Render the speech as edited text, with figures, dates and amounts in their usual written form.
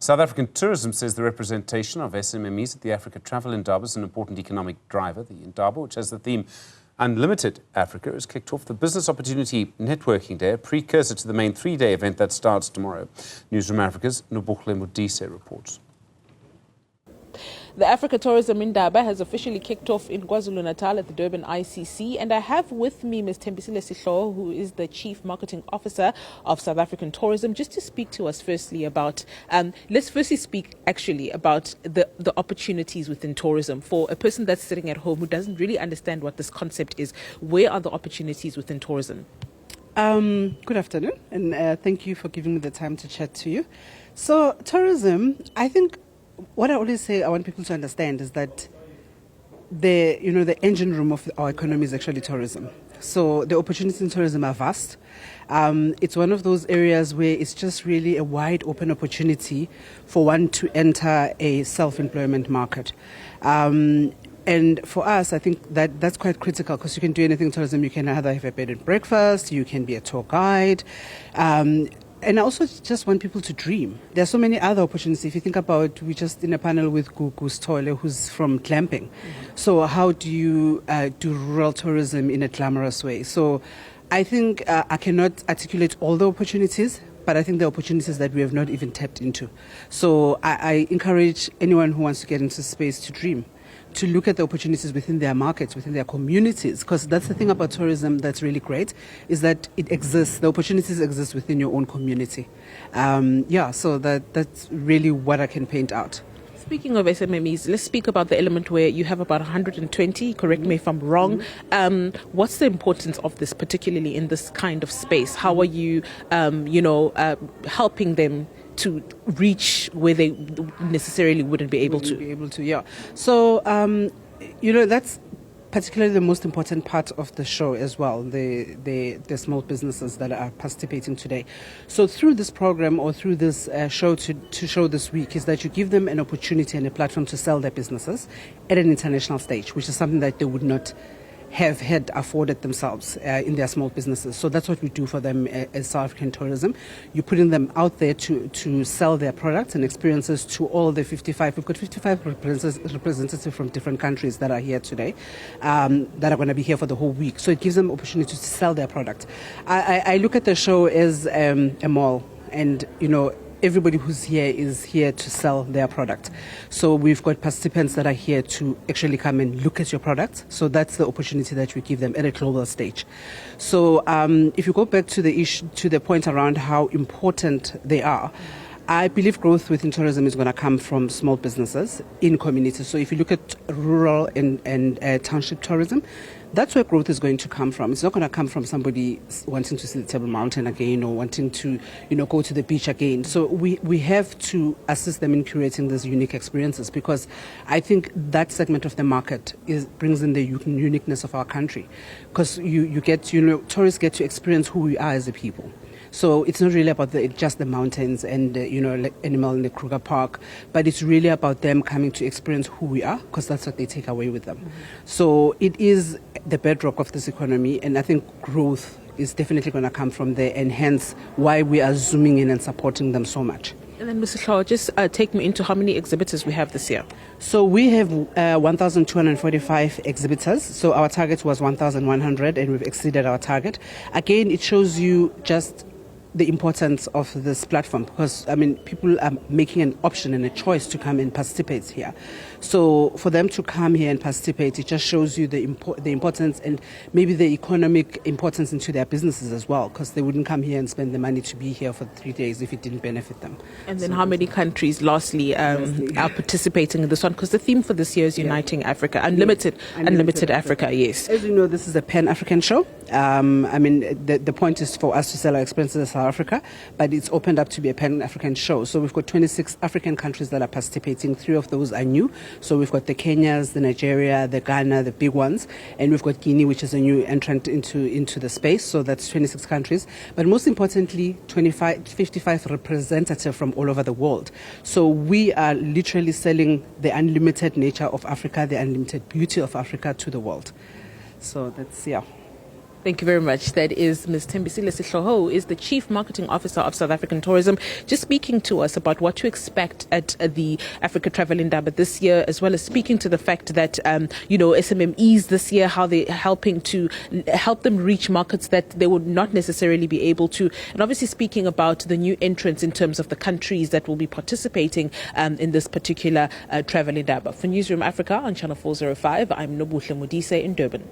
South African tourism says the representation of SMMEs at the Africa Travel Indaba is an important economic driver. The Indaba, which has the theme Unlimited Africa, has kicked off the Business Opportunity Networking Day, a precursor to the main three-day event that starts tomorrow. Newzroom Afrika's Nobuhle Modise reports. The Africa Tourism Indaba has officially kicked off in KwaZulu-Natal at the Durban ICC, and I have with me Ms. Thembisile Sihloho, who is the Chief Marketing Officer of South African Tourism, just to speak to us firstly about, let's firstly speak actually about the opportunities within tourism. For a person that's sitting at home who doesn't really understand what this concept is, where are the opportunities within tourism? Good afternoon, and thank you for giving me the time to chat to you. So tourism, I think, what I always say I want people to understand is that the engine room of our economy is actually tourism. So the opportunities in tourism are vast. It's one of those areas where it's just really a wide open opportunity for one to enter a self-employment market. And for us, I think that's quite critical because you can do anything in tourism. You can either have a bed and breakfast, you can be a tour guide, and I also just want people to dream. There are so many other opportunities. If you think about, we're just in a panel with Gugu Stoyle, who's from glamping. So how do you do rural tourism in a glamorous way? So I think I cannot articulate all the opportunities, but I think the opportunities that we have not even tapped into. So I encourage anyone who wants to get into space to dream, to look at the opportunities within their markets, within their communities, because that's the thing about tourism that's really great, is that it exists, the opportunities exist within your own community. So that's really what I can paint out. Speaking of SMMEs, let's speak about the element where you have about 120, correct me if I'm wrong. What's the importance of this, particularly in this kind of space? How are you, helping them to reach where they necessarily wouldn't be able to? So, that's particularly the most important part of the show as well, the small businesses that are participating today. So through this program or through this show to show this week is that you give them an opportunity and a platform to sell their businesses at an international stage, which is something that they would not have had afforded themselves in their small businesses. So that's what we do for them as South African Tourism. You're putting them out there to sell their products and experiences to all the 55. We've got 55 representatives from different countries that are here today, that are going to be here for the whole week. So it gives them opportunity to sell their product. I look at the show as a mall, and everybody who's here is here to sell their product. So we've got participants that are here to actually come and look at your product. So that's the opportunity that we give them at a global stage. So if you go back to the point around how important they are, I believe growth within tourism is going to come from small businesses in communities. So if you look at rural and township tourism, that's where growth is going to come from. It's not going to come from somebody wanting to see the Table Mountain again or wanting to, go to the beach again. So we have to assist them in curating these unique experiences, because I think that segment of the market brings in the uniqueness of our country, because you get, tourists get to experience who we are as a people. So it's not really about just the mountains and, like animal in the Kruger Park, but it's really about them coming to experience who we are, because that's what they take away with them. So it is the bedrock of this economy, and I think growth is definitely going to come from there, and hence why we are zooming in and supporting them so much. And then, Mr. Shaw, just take me into how many exhibitors we have this year. So we have 1,245 exhibitors. So our target was 1,100, and we've exceeded our target. Again, it shows you just the importance of this platform, because people are making an option and a choice to come and participate here. So for them to come here and participate, it just shows you the importance and maybe the economic importance into their businesses as well, because they wouldn't come here and spend the money to be here for 3 days if it didn't benefit them. And then how many countries, lastly, are participating in this one? Because the theme for this year is Uniting Africa, Unlimited Africa, yes. As you know, this is a Pan-African show. The point is for us to sell our experiences in South Africa, but it's opened up to be a Pan-African show. So we've got 26 African countries that are participating. 3 of those are new. So we've got the Kenyas, the Nigeria, the Ghana, the big ones, and we've got Guinea, which is a new entrant into the space. So that's 26 countries. But most importantly, 55 representatives from all over the world. So we are literally selling the unlimited nature of Africa, the unlimited beauty of Africa to the world. So that's, Thank you very much. That is Ms. Thembisile Sihloho, who is the Chief Marketing Officer of South African Tourism, just speaking to us about what to expect at the Africa Travel Indaba this year, as well as speaking to the fact that, SMMEs this year, how they're helping to help them reach markets that they would not necessarily be able to. And obviously speaking about the new entrants in terms of the countries that will be participating in this particular Travel Indaba. For Newzroom Afrika on Channel 405, I'm Nobuhle Modise in Durban.